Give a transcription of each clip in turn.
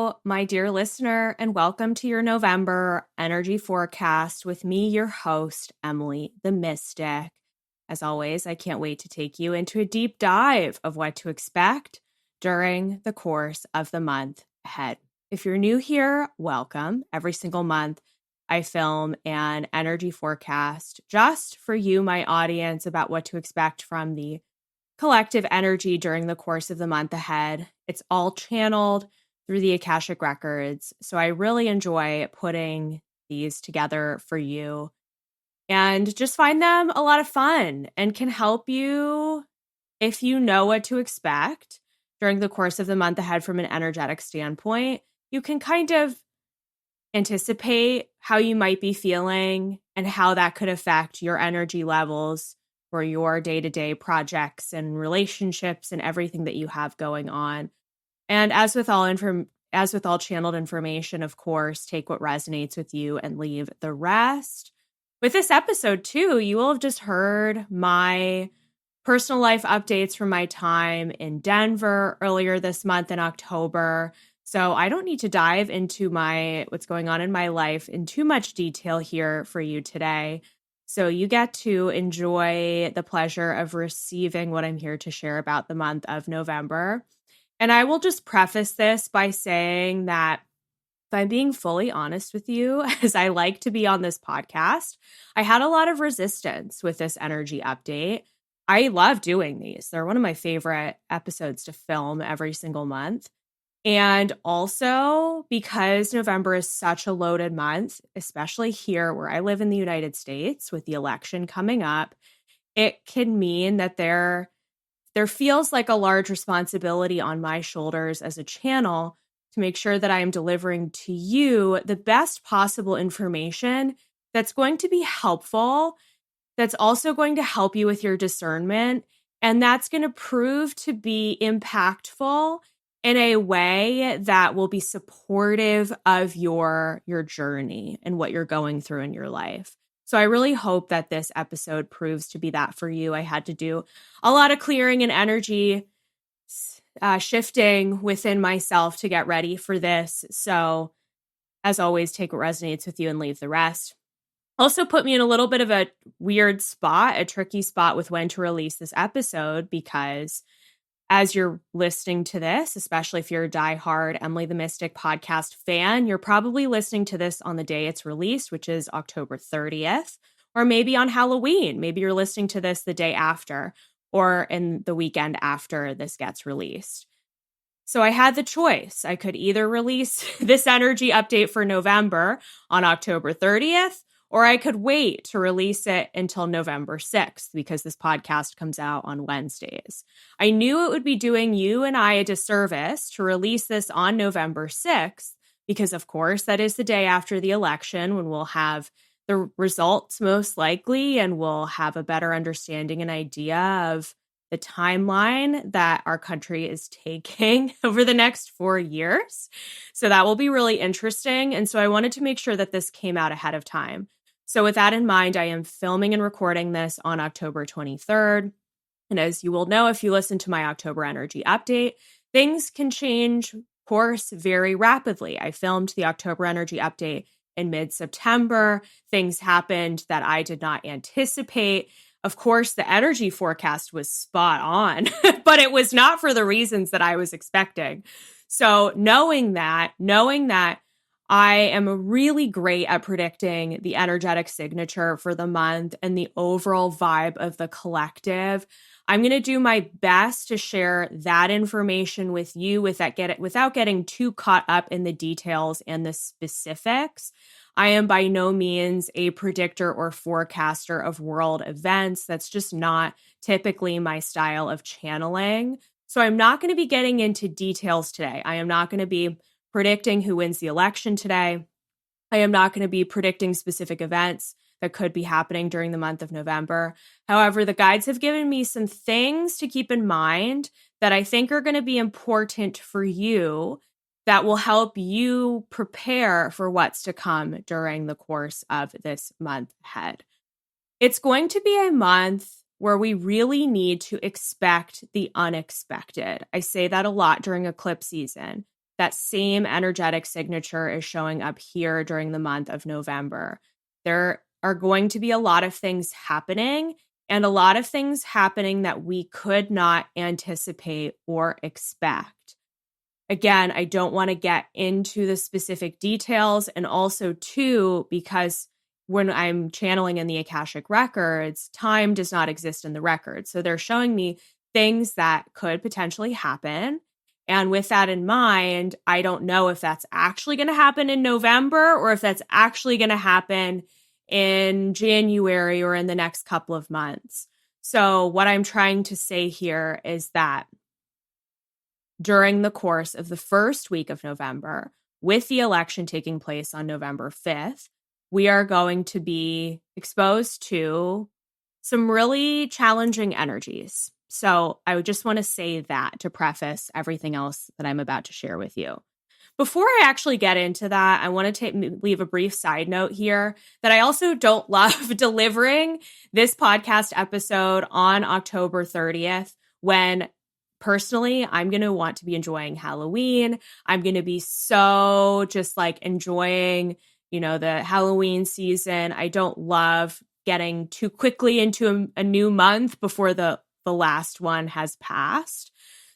Hello, my dear listener, and welcome to your November energy forecast with me, your host, Emily the Mystic. As always, I can't wait to take you into a deep dive of what to expect during the course of the month ahead. If you're new here, welcome. Every single month, I film an energy forecast just for you, my audience, about what to expect from the collective energy during the course of the month ahead. It's all channeled through the Akashic Records. So I really enjoy putting these together for you and just find them a lot of fun and can help you if you know what to expect during the course of the month ahead from an energetic standpoint. You can kind of anticipate how you might be feeling and how that could affect your energy levels for your day-to-day projects and relationships and everything that you have going on. And as with all channeled information, of course, take what resonates with you and leave the rest. With this episode too, you will have just heard my personal life updates from my time in Denver earlier this month in October. So I don't need to dive into what's going on in my life in too much detail here for you today. So you get to enjoy the pleasure of receiving what I'm here to share about the month of November. And I will just preface this by saying that if I'm being fully honest with you, as I like to be on this podcast, I had a lot of resistance with this energy update. I love doing these. They're one of my favorite episodes to film every single month. And also because November is such a loaded month, especially here where I live in the United States with the election coming up, it can mean that there feels like a large responsibility on my shoulders as a channel to make sure that I am delivering to you the best possible information that's going to be helpful, that's also going to help you with your discernment, and that's going to prove to be impactful in a way that will be supportive of your journey and what you're going through in your life. So I really hope that this episode proves to be that for you. I had to do a lot of clearing and energy shifting within myself to get ready for this. So as always, take what resonates with you and leave the rest. Also put me in a little bit of a weird spot, a tricky spot with when to release this episode, because as you're listening to this, especially if you're a diehard Emily the Mystic podcast fan, you're probably listening to this on the day it's released, which is October 30th, or maybe on Halloween. Maybe you're listening to this the day after or in the weekend after this gets released. So I had the choice. I could either release this energy update for November on October 30th, or I could wait to release it until November 6th because this podcast comes out on Wednesdays. I knew it would be doing you and I a disservice to release this on November 6th because, of course, that is the day after the election when we'll have the results most likely and we'll have a better understanding and idea of the timeline that our country is taking over the next 4 years. So that will be really interesting. And so I wanted to make sure that this came out ahead of time. So with that in mind, I am filming and recording this on October 23rd. And as you will know, if you listen to my October energy update, things can change course very rapidly. I filmed the October energy update in mid-September. Things happened that I did not anticipate. Of course, the energy forecast was spot on, but it was not for the reasons that I was expecting. So knowing that I am really great at predicting the energetic signature for the month and the overall vibe of the collective, I'm going to do my best to share that information with you without getting too caught up in the details and the specifics. I am by no means a predictor or forecaster of world events. That's just not typically my style of channeling. So I'm not going to be getting into details today. I am not going to be predicting who wins the election today. I am not going to be predicting specific events that could be happening during the month of November. However, the guides have given me some things to keep in mind that I think are going to be important for you that will help you prepare for what's to come during the course of this month ahead. It's going to be a month where we really need to expect the unexpected. I say that a lot during eclipse season. that same energetic signature is showing up here during the month of November. There are going to be a lot of things happening, and a lot of things happening that we could not anticipate or expect. Again, I don't want to get into the specific details, and also too, because when I'm channeling in the Akashic Records, time does not exist in the records. So they're showing me things that could potentially happen. And with that in mind, I don't know if that's actually going to happen in November or if that's actually going to happen in January or in the next couple of months. So what I'm trying to say here is that during the course of the first week of November, with the election taking place on November 5th, we are going to be exposed to some really challenging energies. So I would just want to say that to preface everything else that I'm about to share with you. Before I actually get into that, I want to leave a brief side note here that I also don't love delivering this podcast episode on October 30th when personally I'm going to want to be enjoying Halloween. I'm going to be so just like enjoying, the Halloween season. I don't love getting too quickly into a new month before the last one has passed.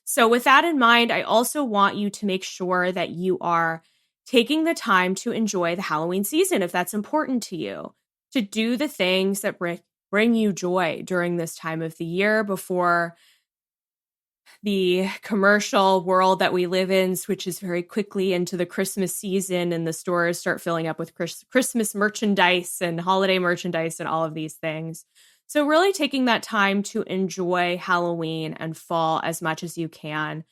So with that in mind, I also want you to make sure that you are taking the time to enjoy the Halloween season if that's important to you, to do the things that bring you joy during this time of the year before the commercial world that we live in switches very quickly into the Christmas season and the stores start filling up with Christmas merchandise and holiday merchandise and all of these things. So really taking that time to enjoy Halloween and fall as much as you can.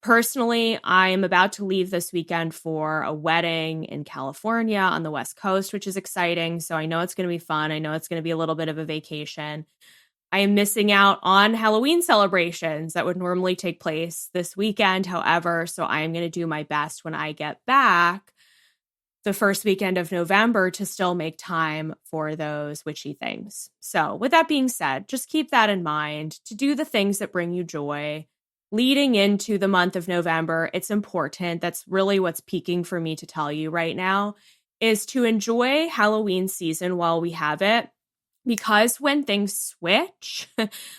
Personally, I am about to leave this weekend for a wedding in California on the West Coast, which is exciting. So I know it's going to be fun. I know it's going to be a little bit of a vacation. I am missing out on Halloween celebrations that would normally take place this weekend, however, so I am going to do my best when I get back the first weekend of November to still make time for those witchy things. So with that being said, just keep that in mind to do the things that bring you joy. Leading into the month of November, it's important. That's really what's peaking for me to tell you right now, is to enjoy Halloween season while we have it. Because when things switch,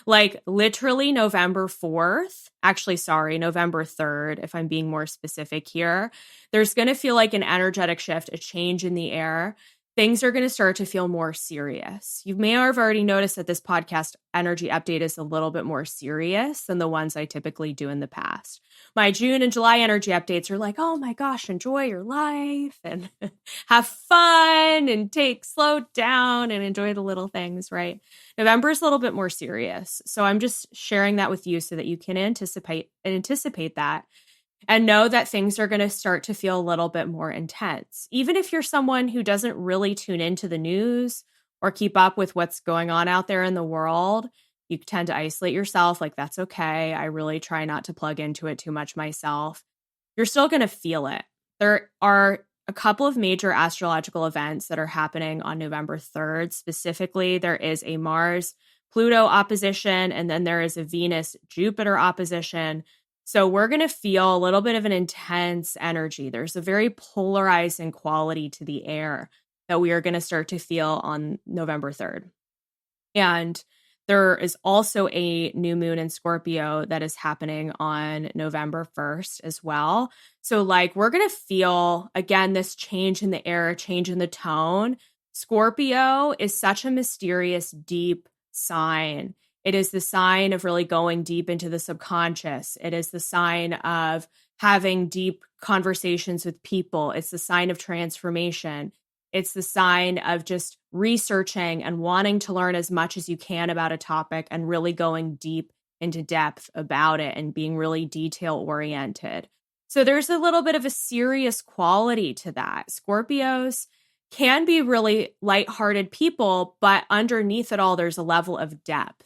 like literally November 4th, November 3rd, if I'm being more specific here, there's going to feel like an energetic shift, a change in the air. Things are going to start to feel more serious. You may have already noticed that this podcast energy update is a little bit more serious than the ones I typically do in the past. My June and July energy updates are like, oh my gosh, enjoy your life and have fun and slow down and enjoy the little things, right? November is a little bit more serious. So I'm just sharing that with you so that you can anticipate that. And know that things are going to start to feel a little bit more intense. Even if you're someone who doesn't really tune into the news or keep up with what's going on out there in the world, you tend to isolate yourself. Like, that's okay. I really try not to plug into it too much myself. You're still going to feel it. There are a couple of major astrological events that are happening on November 3rd. Specifically, there is a Mars Pluto opposition, and then there is a Venus Jupiter opposition. So we're going to feel a little bit of an intense energy. There's a very polarizing quality to the air that we are going to start to feel on November 3rd. And there is also a new moon in Scorpio that is happening on November 1st as well. So we're going to feel, again, this change in the air, change in the tone. Scorpio is such a mysterious, deep sign. It is the sign of really going deep into the subconscious. It is the sign of having deep conversations with people. It's the sign of transformation. It's the sign of just researching and wanting to learn as much as you can about a topic and really going deep into depth about it and being really detail oriented. So there's a little bit of a serious quality to that. Scorpios can be really lighthearted people, but underneath it all, there's a level of depth.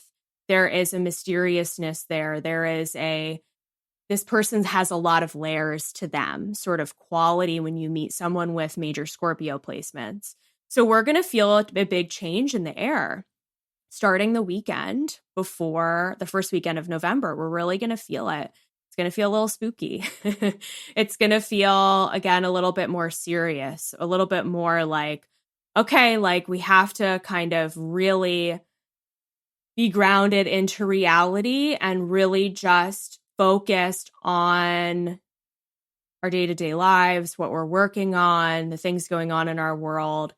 There is a mysteriousness there. This person has a lot of layers to them, sort of quality when you meet someone with major Scorpio placements. So we're going to feel a big change in the air starting the weekend before the first weekend of November. We're really going to feel it. It's going to feel a little spooky. It's going to feel, again, a little bit more serious, a little bit more like, okay, like we have to kind of really be grounded into reality and really just focused on our day-to-day lives, what we're working on, the things going on in our world.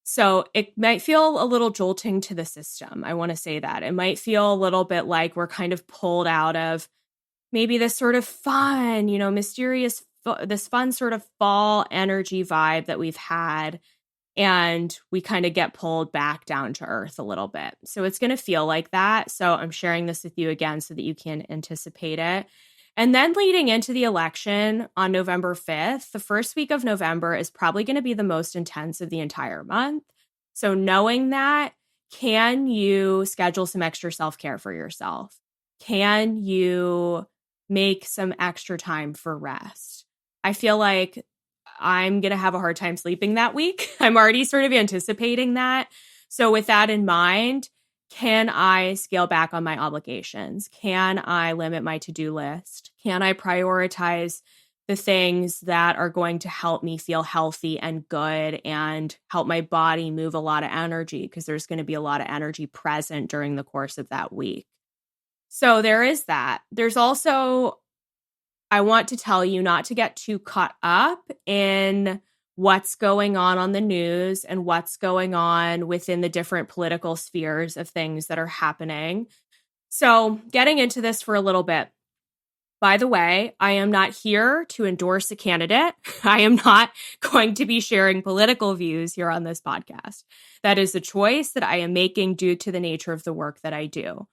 So it might feel a little jolting to the system. I want to say that. It might feel a little bit like we're kind of pulled out of maybe this sort of fun, mysterious, this fun sort of fall energy vibe that we've had. And we kind of get pulled back down to earth a little bit. So it's going to feel like that. So I'm sharing this with you again so that you can anticipate it. And then leading into the election on November 5th, the first week of November is probably going to be the most intense of the entire month. So knowing that, can you schedule some extra self-care for yourself? Can you make some extra time for rest? I feel like I'm going to have a hard time sleeping that week. I'm already sort of anticipating that. So with that in mind, can I scale back on my obligations? Can I limit my to-do list? Can I prioritize the things that are going to help me feel healthy and good and help my body move a lot of energy? Because there's going to be a lot of energy present during the course of that week. So there is that. There's also, I want to tell you not to get too caught up in what's going on the news and what's going on within the different political spheres of things that are happening. So getting into this for a little bit. By the way, I am not here to endorse a candidate. I am not going to be sharing political views here on this podcast. That is a choice that I am making due to the nature of the work that I do.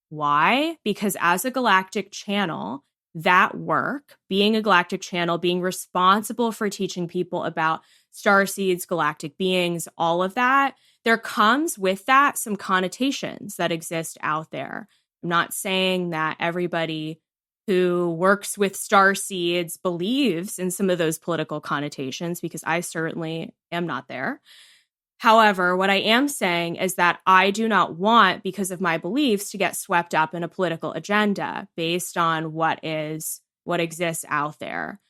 Why? Because as a galactic channel, that work, being a galactic channel, being responsible for teaching people about starseeds, galactic beings, all of that, there comes with that some connotations that exist out there. I'm not saying that everybody who works with starseeds believes in some of those political connotations, because I certainly am not there. However, what I am saying is that I do not want, because of my beliefs, to get swept up in a political agenda based on what exists out there.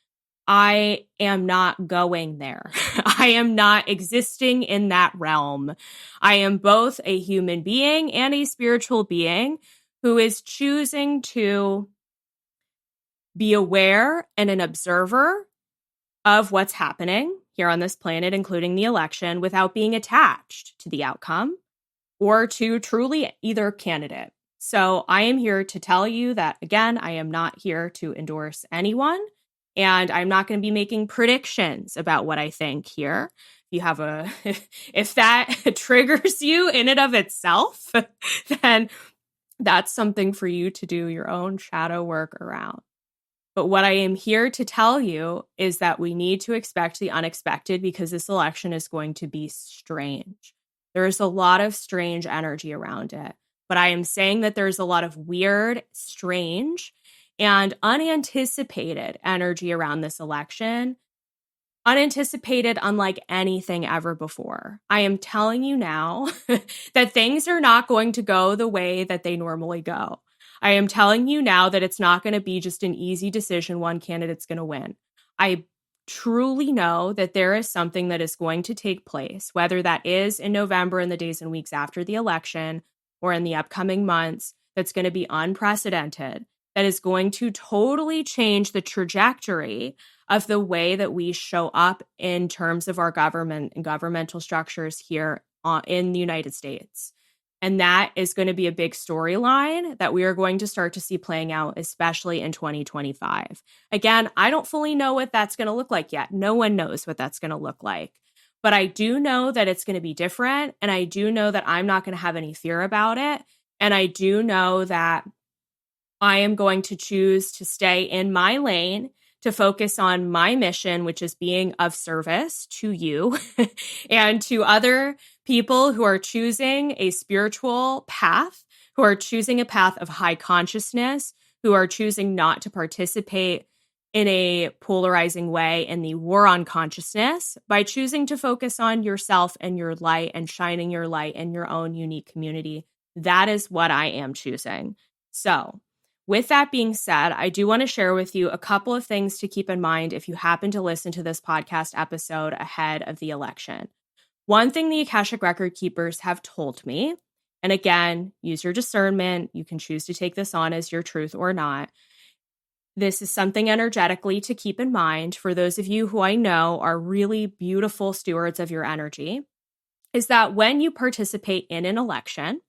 I am not going there. I am not existing in that realm. I am both a human being and a spiritual being who is choosing to be aware and an observer of what's happening here on this planet, including the election, without being attached to the outcome or to truly either candidate. So I am here to tell you that, again, I am not here to endorse anyone, and I'm not going to be making predictions about what I think here. If that triggers you in and of itself, then that's something for you to do your own shadow work around. But what I am here to tell you is that we need to expect the unexpected, because this election is going to be strange. There is a lot of strange energy around it. But I am saying that there's a lot of weird, strange, and unanticipated energy around this election. Unanticipated, unlike anything ever before. I am telling you now that things are not going to go the way that they normally go. I am telling you now that it's not going to be just an easy decision one candidate's going to win. I truly know that there is something that is going to take place, whether that is in November and the days and weeks after the election or in the upcoming months, that's going to be unprecedented, that is going to totally change the trajectory of the way that we show up in terms of our government and governmental structures here in the United States. And that is going to be a big storyline that we are going to start to see playing out, especially in 2025. Again, I don't fully know what that's going to look like yet. No one knows what that's going to look like. But I do know that it's going to be different. And I do know that I'm not going to have any fear about it. And I do know that I am going to choose to stay in my lane, to focus on my mission, which is being of service to you and to other people who are choosing a spiritual path, who are choosing a path of high consciousness, who are choosing not to participate in a polarizing way in the war on consciousness, by choosing to focus on yourself and your light and shining your light in your own unique community. That is what I am choosing. So with that being said, I do want to share with you a couple of things to keep in mind if you happen to listen to this podcast episode ahead of the election. One thing the Akashic Record Keepers have told me, and again, use your discernment. You can choose to take this on as your truth or not. This is something energetically to keep in mind for those of you who I know are really beautiful stewards of your energy, is that when you participate in an election,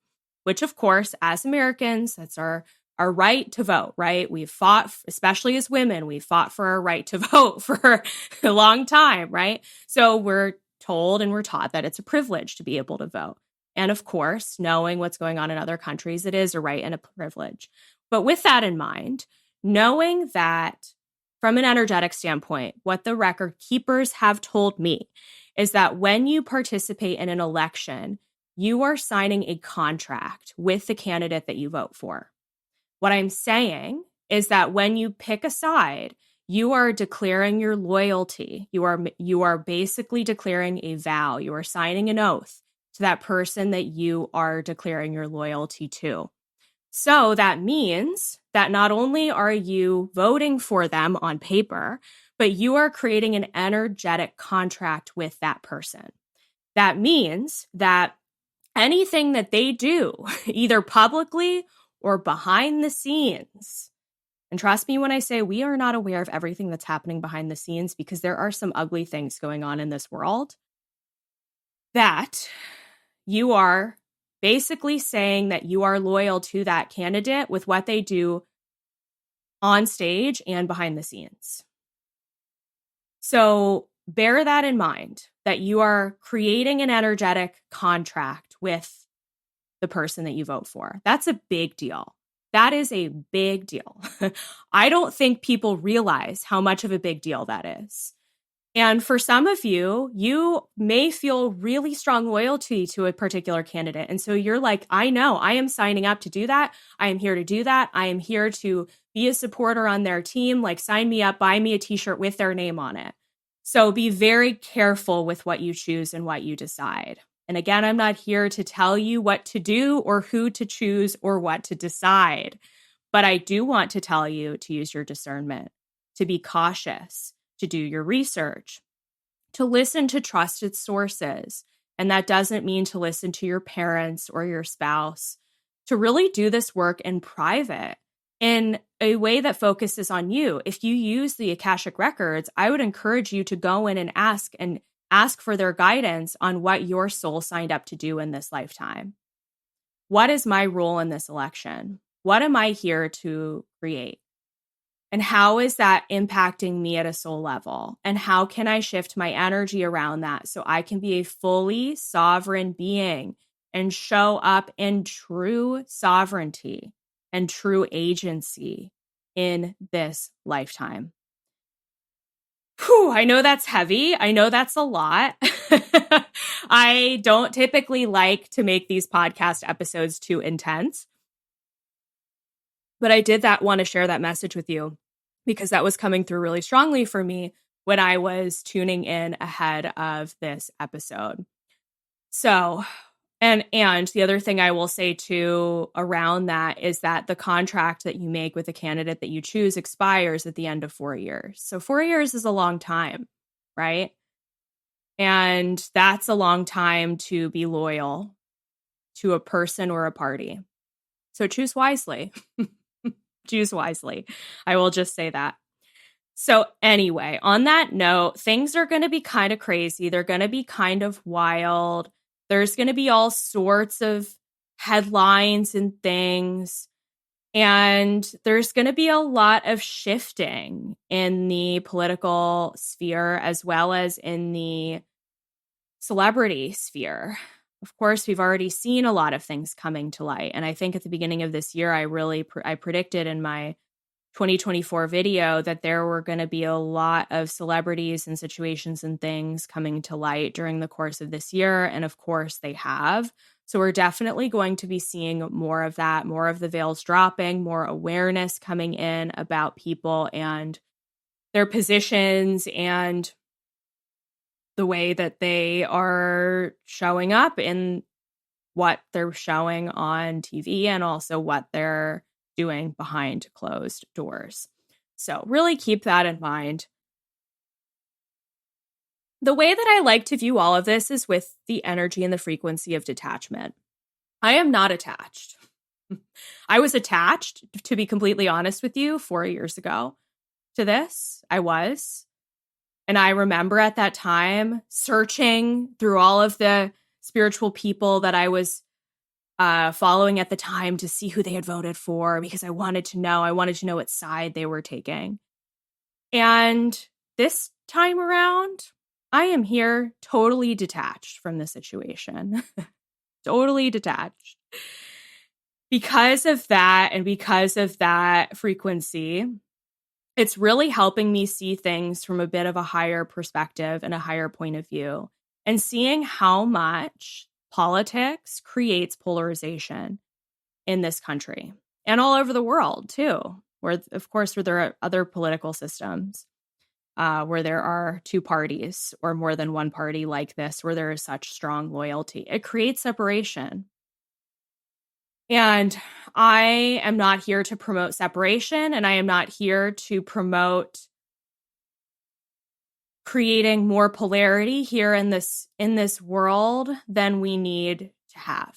which of course, as Americans, that's our right to vote, right? We've fought, especially as women, we've fought for our right to vote for a long time, right? So we're told and we're taught that it's a privilege to be able to vote. And of course, knowing what's going on in other countries, it is a right and a privilege. But with that in mind, knowing that from an energetic standpoint, what the record keepers have told me is that when you participate in an election, you are signing a contract with the candidate that you vote for. What I'm saying is that when you pick a side, you are declaring your loyalty. You are basically declaring a vow. You are signing an oath to that person that you are declaring your loyalty to. So that means that not only are you voting for them on paper, but you are creating an energetic contract with that person. That means that anything that they do, either publicly or behind the scenes, and trust me when I say we are not aware of everything that's happening behind the scenes because there are some ugly things going on in this world, that you are basically saying that you are loyal to that candidate with what they do on stage and behind the scenes. So bear that in mind, that you are creating an energetic contract with the person that you vote for. That's a big deal. That is a big deal. I don't think people realize how much of a big deal that is. And for some of you, you may feel really strong loyalty to a particular candidate. And so you're like, I know, I am signing up to do that. I am here to do that. I am here to be a supporter on their team. Like, sign me up, buy me a t-shirt with their name on it. So be very careful with what you choose and what you decide. And again, I'm not here to tell you what to do or who to choose or what to decide. But I do want to tell you to use your discernment, to be cautious, to do your research, to listen to trusted sources. And that doesn't mean to listen to your parents or your spouse, to really do this work in private in a way that focuses on you. If you use the Akashic Records, I would encourage you to go in and ask for their guidance on what your soul signed up to do in this lifetime. What is my role in this election? What am I here to create? And how is that impacting me at a soul level? And how can I shift my energy around that so I can be a fully sovereign being and show up in true sovereignty and true agency in this lifetime? Whew, I know that's heavy. I know that's a lot. I don't typically like to make these podcast episodes too intense. But I did want to share that message with you because that was coming through really strongly for me when I was tuning in ahead of this episode. So, and the other thing I will say too around that is that the contract that you make with the candidate that you choose expires at the end of 4 years. So 4 years is a long time, right? And that's a long time to be loyal to a person or a party. So choose wisely. Choose wisely. I will just say that. So anyway, on that note, things are going to be kind of crazy. They're going to be kind of wild. There's going to be all sorts of headlines and things. And there's going to be a lot of shifting in the political sphere as well as in the celebrity sphere. Of course, we've already seen a lot of things coming to light. And I think at the beginning of this year, I predicted in my 2024 video that there were going to be a lot of celebrities and situations and things coming to light during the course of this year. And of course, they have. So we're definitely going to be seeing more of that, more of the veils dropping, more awareness coming in about people and their positions and the way that they are showing up in what they're showing on TV and also what they're doing behind closed doors. So really keep that in mind. The way that I like to view all of this is with the energy and the frequency of detachment. I am not attached. I was attached, to be completely honest with you, 4 years ago to this. I was. And I remember at that time searching through all of the spiritual people that I was following at the time to see who they had voted for, because I wanted to know what side they were taking. And this time around, I am here totally detached from the situation. Totally detached. Because of that, and because of that frequency, it's really helping me see things from a bit of a higher perspective and a higher point of view, and seeing how much politics creates polarization in this country and all over the world too, where there are other political systems where there are two parties or more than one party like this, where there is such strong loyalty. It creates separation. And I am not here to promote separation, and I am not here to promote creating more polarity here in this world than we need to have.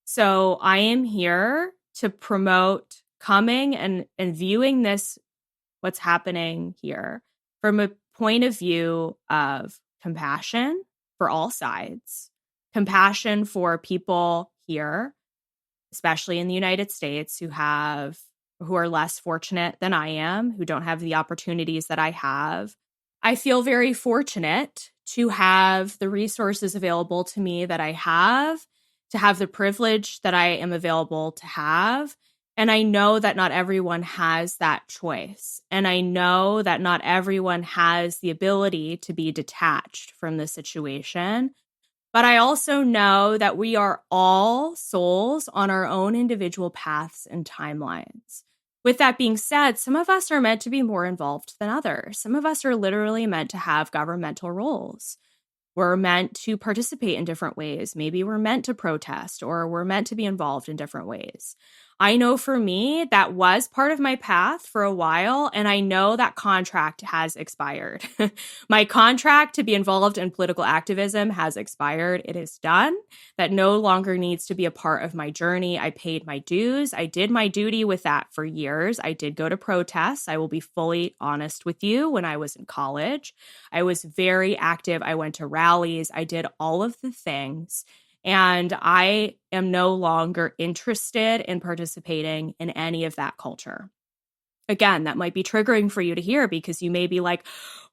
So I am here to promote coming and viewing this, what's happening here, from a point of view of compassion for all sides, compassion for people here, especially in the United States, who are less fortunate than I am, who don't have the opportunities that I have. I feel very fortunate to have the resources available to me that I have, to have the privilege that I am available to have. And I know that not everyone has that choice. And I know that not everyone has the ability to be detached from the situation. But I also know that we are all souls on our own individual paths and timelines. With that being said, some of us are meant to be more involved than others. Some of us are literally meant to have governmental roles. We're meant to participate in different ways. Maybe we're meant to protest, or we're meant to be involved in different ways. I know for me, that was part of my path for a while, and I know that contract has expired. My contract to be involved in political activism has expired. It is done. That no longer needs to be a part of my journey. I paid my dues. I did my duty with that for years. I did go to protests. I will be fully honest with you. When I was in college, I was very active. I went to rallies. I did all of the things. And I am no longer interested in participating in any of that culture. Again, that might be triggering for you to hear, because you may be like,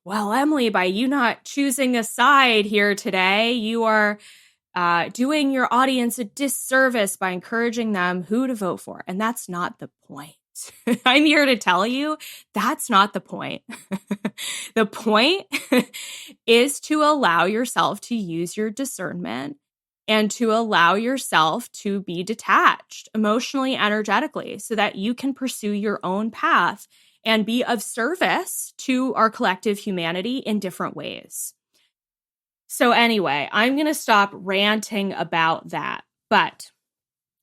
well, Emily, by you not choosing a side here today, you are doing your audience a disservice by encouraging them who to vote for. And that's not the point. I'm here to tell you that's not the point. The point is to allow yourself to use your discernment and to allow yourself to be detached emotionally, energetically, so that you can pursue your own path and be of service to our collective humanity in different ways. So anyway, I'm going to stop ranting about that. But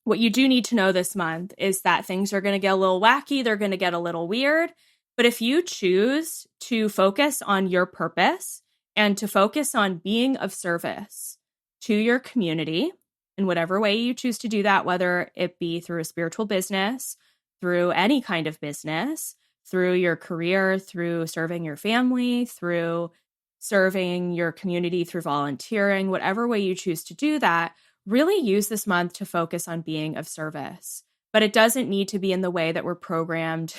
what you do need to know this month is that things are going to get a little wacky. They're going to get a little weird. But if you choose to focus on your purpose and to focus on being of service to your community in whatever way you choose to do that, whether it be through a spiritual business, through any kind of business, through your career, through serving your family, through serving your community, through volunteering, whatever way you choose to do that, really use this month to focus on being of service. But it doesn't need to be in the way that we're programmed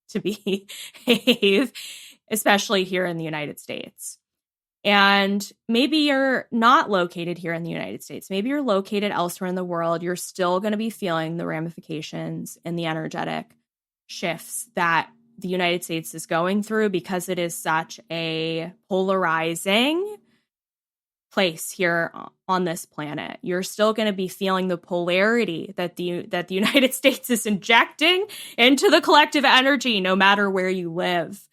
to behave, especially here in the United States. And maybe you're not located here in the United States. Maybe you're located elsewhere in the world. You're still going to be feeling the ramifications and the energetic shifts that the United States is going through, because it is such a polarizing place here on this planet. You're still going to be feeling the polarity that the United States is injecting into the collective energy, no matter where you live.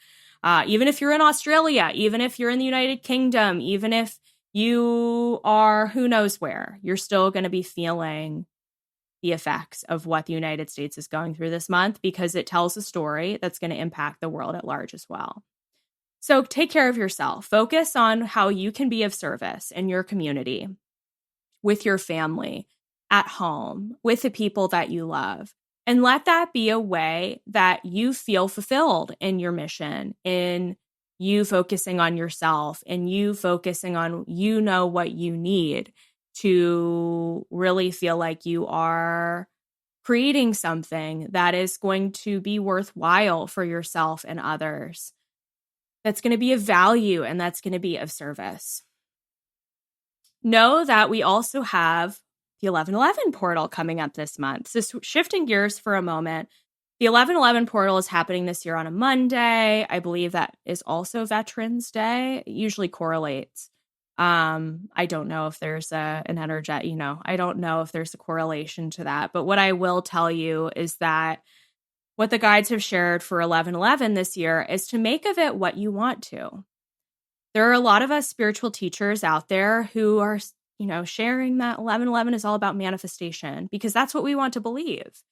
Even if you're in Australia, even if you're in the United Kingdom, even if you are who knows where, you're still going to be feeling the effects of what the United States is going through this month, because it tells a story that's going to impact the world at large as well. So take care of yourself. Focus on how you can be of service in your community, with your family, at home, with the people that you love. And let that be a way that you feel fulfilled in your mission, in you focusing on yourself, and you focusing on, what you need to really feel like you are creating something that is going to be worthwhile for yourself and others, that's going to be of value and that's going to be of service. Know that we also have the 1111 portal coming up this month. So shifting gears for a moment, the 1111 portal is happening this year on a Monday. I believe that is also Veterans Day. It usually correlates. I don't know if there's an energy, I don't know if there's a correlation to that. But what I will tell you is that what the guides have shared for 1111 this year is to make of it what you want to. There are a lot of us spiritual teachers out there who are, sharing that 1111 is all about manifestation, because that's what we want to believe.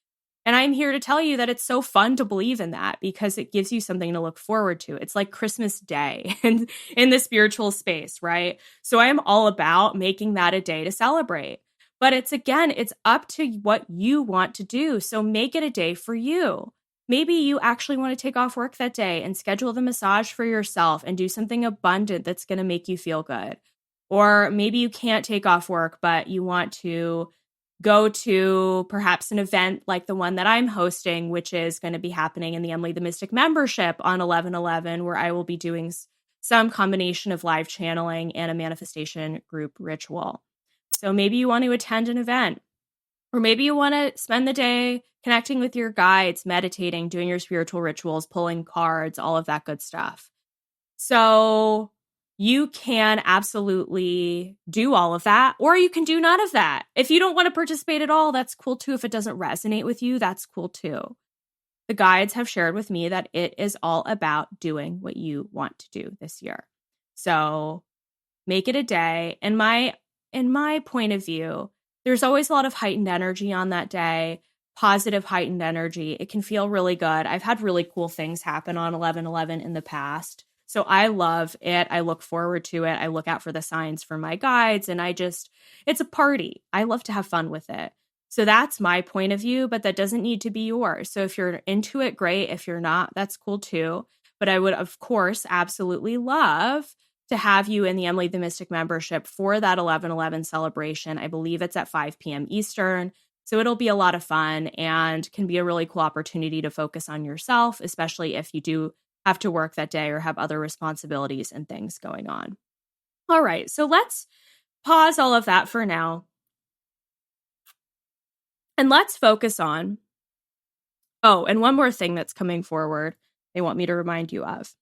And I'm here to tell you that it's so fun to believe in that, because it gives you something to look forward to. It's like Christmas Day in the spiritual space, right? So I am all about making that a day to celebrate. But it's up to what you want to do. So make it a day for you. Maybe you actually want to take off work that day and schedule the massage for yourself and do something abundant that's going to make you feel good. Or maybe you can't take off work, but you want to go to perhaps an event like the one that I'm hosting, which is going to be happening in the Emily the Mystic membership on 11/11, where I will be doing some combination of live channeling and a manifestation group ritual. So maybe you want to attend an event, or maybe you want to spend the day connecting with your guides, meditating, doing your spiritual rituals, pulling cards, all of that good stuff. So you can absolutely do all of that, or you can do none of that. If you don't want to participate at all, that's cool too. If it doesn't resonate with you, that's cool too. The guides have shared with me that it is all about doing what you want to do this year. So make it a day. In my point of view, there's always a lot of heightened energy on that day, positive heightened energy. It can feel really good. I've had really cool things happen on 11/11 in the past. So I love it. I look forward to it. I look out for the signs for my guides, and it's a party. I love to have fun with it. So that's my point of view, but that doesn't need to be yours. So if you're into it, great. If you're not, that's cool too. But I would, of course, absolutely love to have you in the Emily the Mystic membership for that 11/11 celebration. I believe it's at 5 p.m. Eastern. So it'll be a lot of fun and can be a really cool opportunity to focus on yourself, especially if you do have to work that day or have other responsibilities and things going on. All right, so let's pause all of that for now. And let's focus on, and one more thing that's coming forward they want me to remind you of.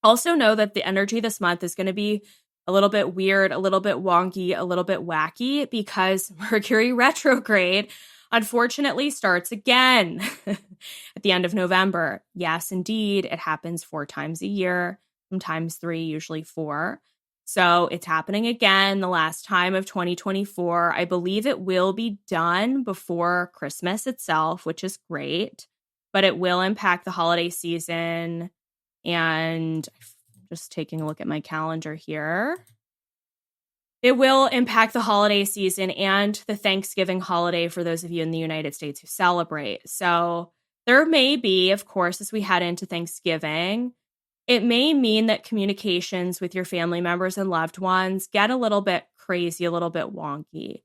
Also know that the energy this month is going to be a little bit weird, a little bit wonky, a little bit wacky, because Mercury Retrograde unfortunately starts again at the end of November. Yes, indeed. It happens 4 times a year, sometimes 3, usually 4. So it's happening again the last time of 2024. I believe it will be done before Christmas itself, which is great, but it will impact the holiday season. And just taking a look at my calendar here. It will impact the holiday season and the Thanksgiving holiday for those of you in the United States who celebrate. So there may be, of course, as we head into Thanksgiving, it may mean that communications with your family members and loved ones get a little bit crazy, a little bit wonky.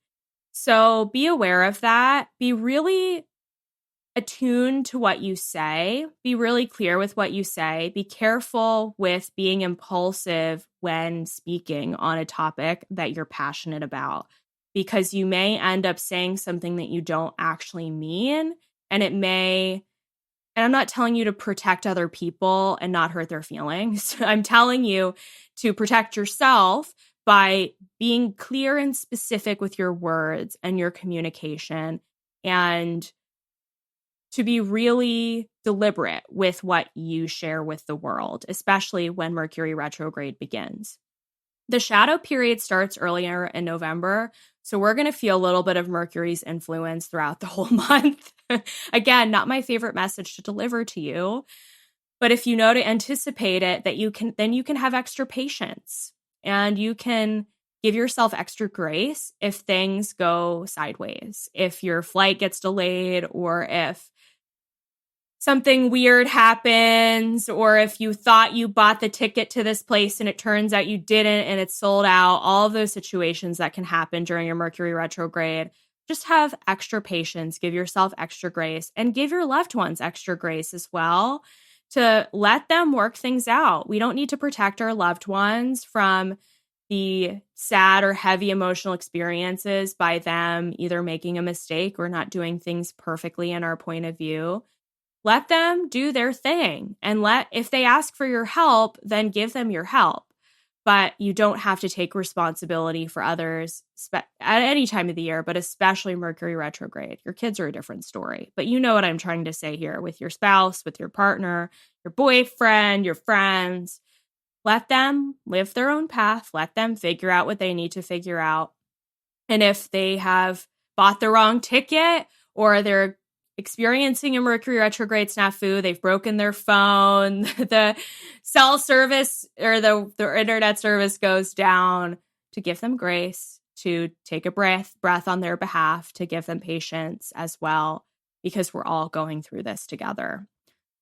So be aware of that. Be really attuned to what you say. Be really clear with what you say. Be careful with being impulsive when speaking on a topic that you're passionate about, because you may end up saying something that you don't actually mean. And I'm not telling you to protect other people and not hurt their feelings. I'm telling you to protect yourself by being clear and specific with your words and your communication, and to be really deliberate with what you share with the world, especially when Mercury retrograde begins. The shadow period starts earlier in November, So we're going to feel a little bit of Mercury's influence throughout the whole month. Again, not my favorite message to deliver to you, but if you know to anticipate it, that you can have extra patience and you can give yourself extra grace if things go sideways, if your flight gets delayed, or if something weird happens, or if you thought you bought the ticket to this place and it turns out you didn't and it's sold out. All of those situations that can happen during your Mercury retrograde. Just have extra patience, give yourself extra grace, and give your loved ones extra grace as well, to let them work things out. We don't need to protect our loved ones from the sad or heavy emotional experiences by them either making a mistake or not doing things perfectly in our point of view. Let them do their thing, and if they ask for your help, then give them your help. But you don't have to take responsibility for others at any time of the year, but especially Mercury retrograde. Your kids are a different story. But you know what I'm trying to say here with your spouse, with your partner, your boyfriend, your friends. Let them live their own path. Let them figure out what they need to figure out. And if they have bought the wrong ticket, or they're experiencing a Mercury retrograde snafu, they've broken their phone, the cell service or the internet service goes down, to give them grace, to take a breath on their behalf, to give them patience as well, because we're all going through this together.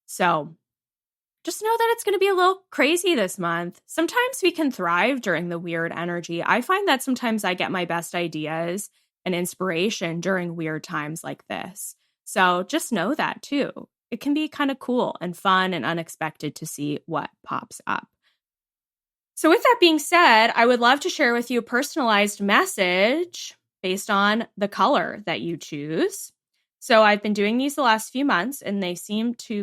So just know that it's going to be a little crazy this month. Sometimes we can thrive during the weird energy. I find that sometimes I get my best ideas and inspiration during weird times like this. So just know that too. It can be kind of cool and fun and unexpected to see what pops up. So with that being said, I would love to share with you a personalized message based on the color that you choose. So I've been doing these the last few months and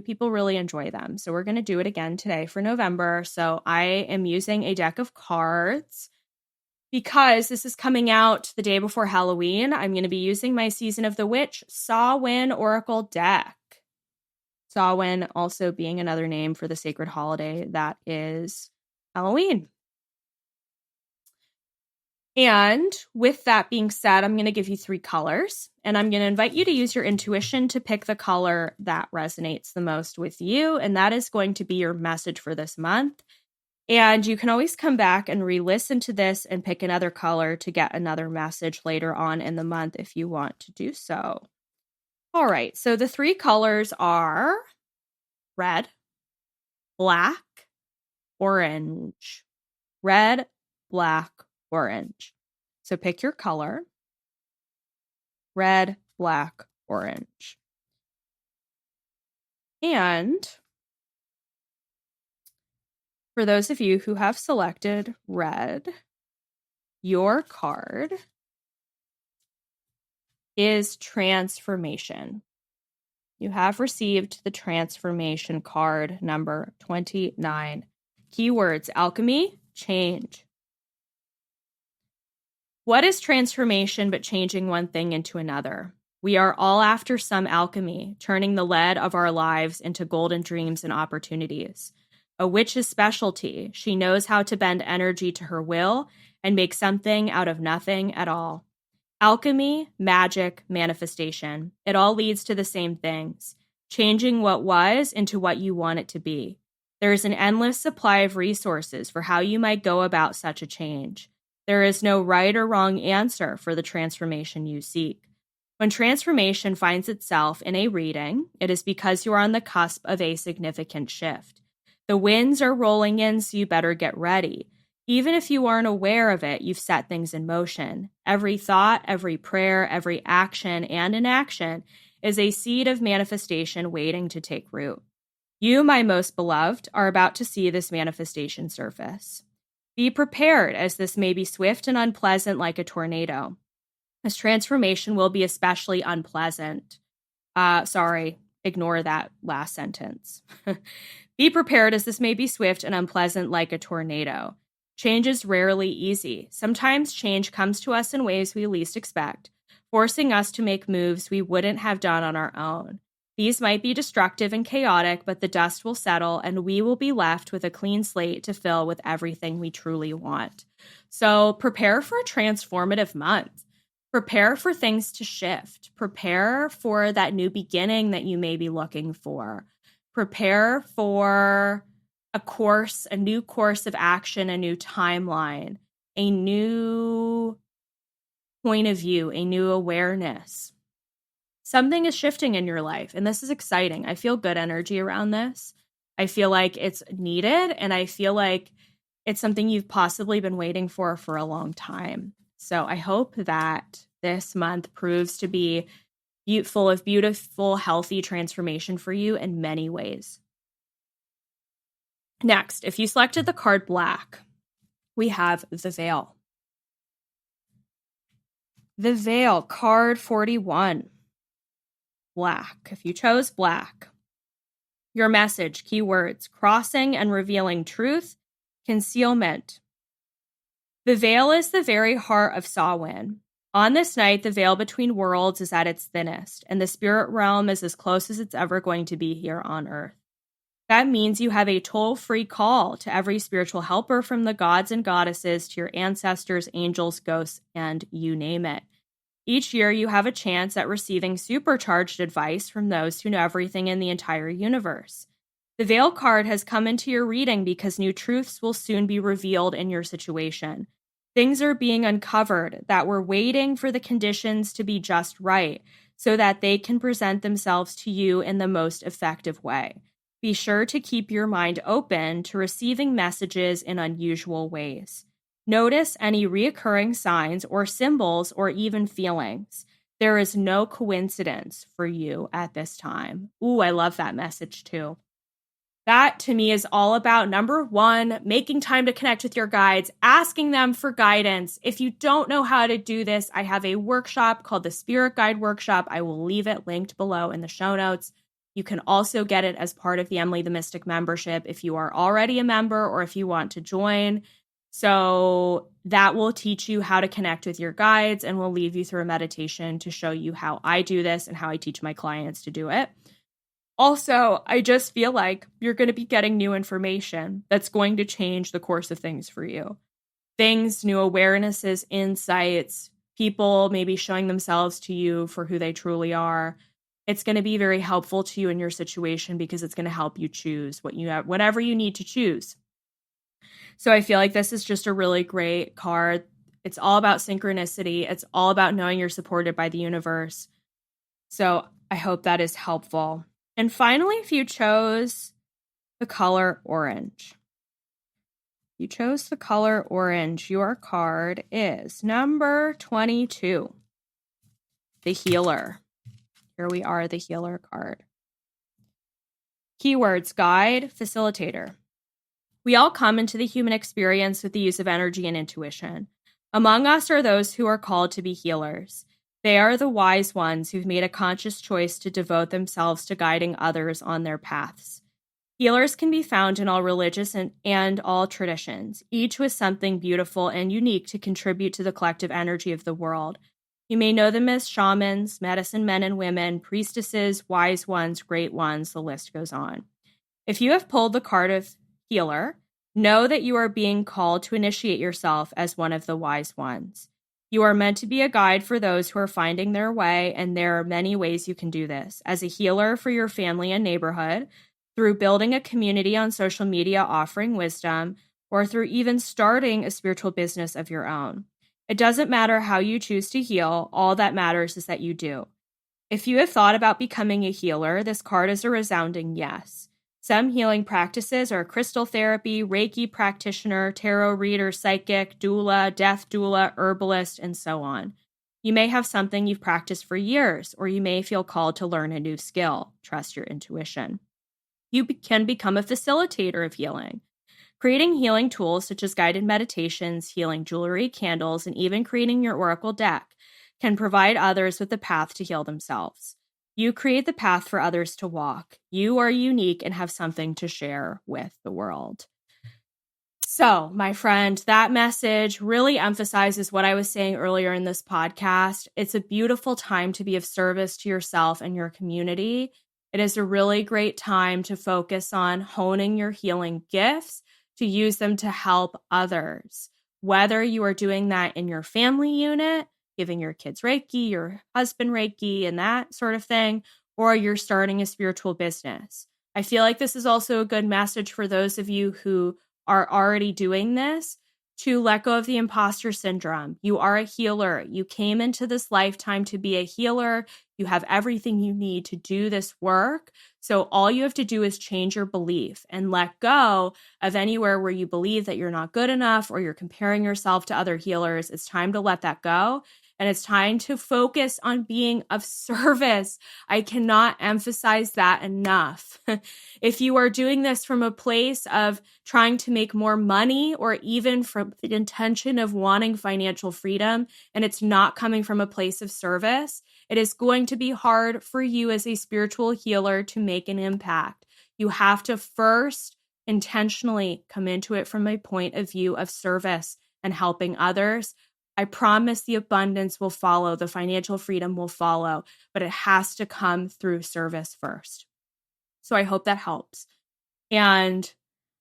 people really enjoy them. So we're going to do it again today for November. So I am using a deck of cards. Because this is coming out the day before Halloween, I'm going to be using my Season of the Witch Samhain Oracle deck. Samhain also being another name for the sacred holiday that is Halloween. And with that being said, I'm going to give you 3 colors, and I'm going to invite you to use your intuition to pick the color that resonates the most with you, and that is going to be your message for this month. And you can always come back and re-listen to this and pick another color to get another message later on in the month if you want to do so. All right, so the 3 colors are red, black, orange. Red, black, orange. So pick your color. Red, black, orange. And for those of you who have selected red, your card is transformation. You have received the transformation card number 29. Keywords: alchemy, change. What is transformation but changing one thing into another? We are all after some alchemy, turning the lead of our lives into golden dreams and opportunities. A witch's specialty. She knows how to bend energy to her will and make something out of nothing at all. Alchemy, magic, manifestation. It all leads to the same things. Changing what was into what you want it to be. There is an endless supply of resources for how you might go about such a change. There is no right or wrong answer for the transformation you seek. When transformation finds itself in a reading, it is because you are on the cusp of a significant shift. The winds are rolling in, so you better get ready. Even if you aren't aware of it, you've set things in motion. Every thought, every prayer, every action and inaction is a seed of manifestation waiting to take root. You, my most beloved, are about to see this manifestation surface. Be prepared, as this may be swift and unpleasant like a tornado. This transformation will be especially unpleasant. Ignore that last sentence. Be prepared, as this may be swift and unpleasant like a tornado. Change is rarely easy. Sometimes change comes to us in ways we least expect, forcing us to make moves we wouldn't have done on our own. These might be destructive and chaotic, but the dust will settle and we will be left with a clean slate to fill with everything we truly want. So prepare for a transformative month. Prepare for things to shift. Prepare for that new beginning that you may be looking for. Prepare for a new course of action, a new timeline, a new point of view, a new awareness. Something is shifting in your life, and this is exciting. I feel good energy around this. I feel like it's needed, and I feel like it's something you've possibly been waiting for a long time. So I hope that this month proves to be full of beautiful, healthy transformation for you in many ways. Next, if you selected the card Black, we have the Veil. The Veil, card 41. Black. If you chose Black, your message, keywords, crossing and revealing truth, concealment. The veil is the very heart of Samhain. On this night, the veil between worlds is at its thinnest, and the spirit realm is as close as it's ever going to be here on Earth. That means you have a toll-free call to every spiritual helper, from the gods and goddesses to your ancestors, angels, ghosts, and you name it. Each year, you have a chance at receiving supercharged advice from those who know everything in the entire universe. The Veil card has come into your reading because new truths will soon be revealed in your situation. Things are being uncovered that were waiting for the conditions to be just right so that they can present themselves to you in the most effective way. Be sure to keep your mind open to receiving messages in unusual ways. Notice any reoccurring signs or symbols or even feelings. There is no coincidence for you at this time. Ooh, I love that message too. That to me is all about, number one, making time to connect with your guides, asking them for guidance. If you don't know how to do this, I have a workshop called the Spirit Guide Workshop. I will leave it linked below in the show notes. You can also get it as part of the Emily the Mystic membership if you are already a member or if you want to join. So that will teach you how to connect with your guides, and will leave you through a meditation to show you how I do this and how I teach my clients to do it. Also, I just feel like you're going to be getting new information that's going to change the course of things for you. Things, new awarenesses, insights, people maybe showing themselves to you for who they truly are. It's going to be very helpful to you in your situation because it's going to help you choose whatever you need to choose. So I feel like this is just a really great card. It's all about synchronicity. It's all about knowing you're supported by the universe. So I hope that is helpful. And finally, if you chose the color orange, your card is number 22, the Healer. Here we are, the Healer card. Keywords, guide, facilitator. We all come into the human experience with the use of energy and intuition. Among us are those who are called to be healers. They are the wise ones who've made a conscious choice to devote themselves to guiding others on their paths. Healers can be found in all religious and all traditions, each with something beautiful and unique to contribute to the collective energy of the world. You may know them as shamans, medicine men and women, priestesses, wise ones, great ones, the list goes on. If you have pulled the card of Healer, know that you are being called to initiate yourself as one of the wise ones. You are meant to be a guide for those who are finding their way, and there are many ways you can do this. As a healer for your family and neighborhood, through building a community on social media offering wisdom, or through even starting a spiritual business of your own. It doesn't matter how you choose to heal, all that matters is that you do. If you have thought about becoming a healer, this card is a resounding yes. Some healing practices are crystal therapy, Reiki practitioner, tarot reader, psychic, doula, death doula, herbalist, and so on. You may have something you've practiced for years, or you may feel called to learn a new skill. Trust your intuition. You can become a facilitator of healing. Creating healing tools such as guided meditations, healing jewelry, candles, and even creating your oracle deck can provide others with the path to heal themselves. You create the path for others to walk. You are unique and have something to share with the world. So, my friend, that message really emphasizes what I was saying earlier in this podcast. It's a beautiful time to be of service to yourself and your community. It is a really great time to focus on honing your healing gifts, to use them to help others. Whether you are doing that in your family unit, giving your kids Reiki, your husband Reiki, and that sort of thing, or you're starting a spiritual business. I feel like this is also a good message for those of you who are already doing this to let go of the imposter syndrome. You are a healer. You came into this lifetime to be a healer. You have everything you need to do this work. So all you have to do is change your belief and let go of anywhere where you believe that you're not good enough or you're comparing yourself to other healers. It's time to let that go. And it's time to focus on being of service. I cannot emphasize that enough. If you are doing this from a place of trying to make more money or even from the intention of wanting financial freedom, and it's not coming from a place of service, it is going to be hard for you as a spiritual healer to make an impact. You have to first intentionally come into it from a point of view of service and helping others. I promise the abundance will follow, the financial freedom will follow, but it has to come through service first. So I hope that helps. And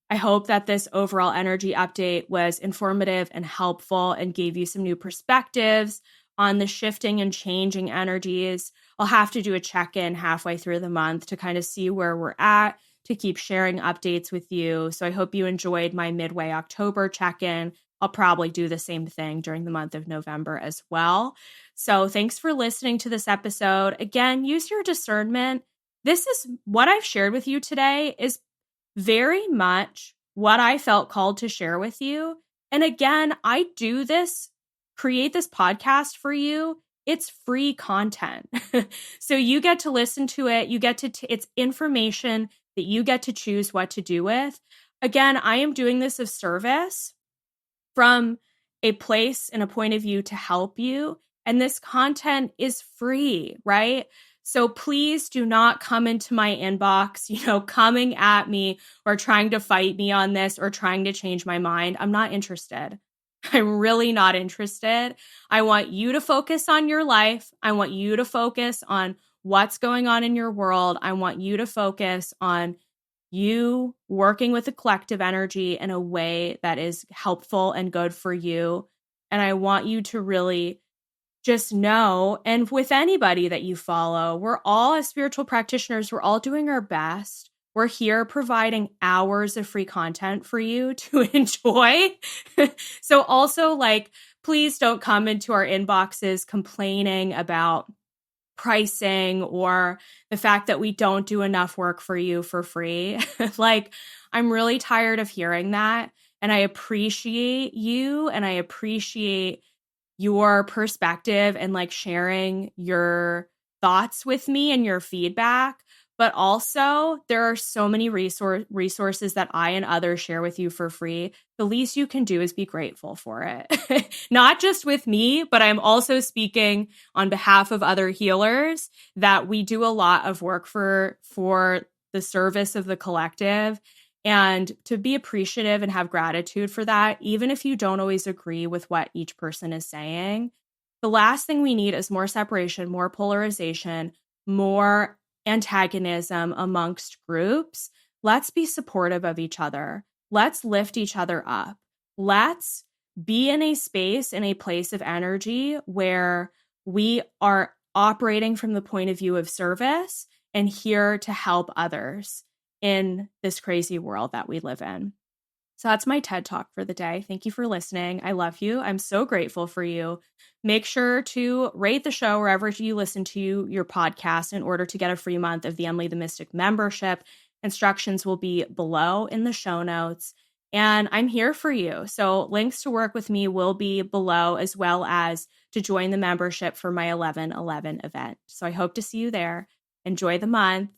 I hope that this overall energy update was informative and helpful and gave you some new perspectives on the shifting and changing energies. I'll have to do a check-in halfway through the month to kind of see where we're at, to keep sharing updates with you. So I hope you enjoyed my midway October check-in. I'll probably do the same thing during the month of November as well. So thanks for listening to this episode. Again, use your discernment. This is what I've shared with you today is very much what I felt called to share with you. And again, I do this, create this podcast for you. It's free content. So you get to listen to it. You get to, it's information that you get to choose what to do with. Again, I am doing this of service from a place and a point of view to help you. And this content is free, right? So please do not come into my inbox, coming at me or trying to fight me on this or trying to change my mind. I'm not interested. I'm really not interested. I want you to focus on your life. I want you to focus on what's going on in your world. I want you to focus on you working with a collective energy in a way that is helpful and good for you. And I want you to really just know, and with anybody that you follow, we're all as spiritual practitioners, we're all doing our best. We're here providing hours of free content for you to enjoy. So also, please don't come into our inboxes complaining about pricing or the fact that we don't do enough work for you for free. I'm really tired of hearing that. And I appreciate you and I appreciate your perspective and sharing your thoughts with me and your feedback. But also, there are so many resources that I and others share with you for free. The least you can do is be grateful for it. Not just with me, but I'm also speaking on behalf of other healers that we do a lot of work for the service of the collective. And to be appreciative and have gratitude for that, even if you don't always agree with what each person is saying. The last thing we need is more separation, more polarization, more antagonism amongst groups. Let's be supportive of each other. Let's lift each other up. Let's be in a space, in a place of energy where we are operating from the point of view of service and here to help others in this crazy world that we live in. So that's my TED Talk for the day. Thank you for listening. I love you. I'm so grateful for you. Make sure to rate the show wherever you listen to your podcast in order to get a free month of the Emily the Mystic membership. Instructions will be below in the show notes. And I'm here for you. So links to work with me will be below, as well as to join the membership for my 11/11 event. So I hope to see you there. Enjoy the month.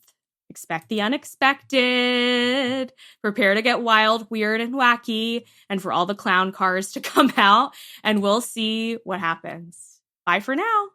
Expect the unexpected. Prepare to get wild, weird, and wacky, and for all the clown cars to come out, and we'll see what happens. Bye for now.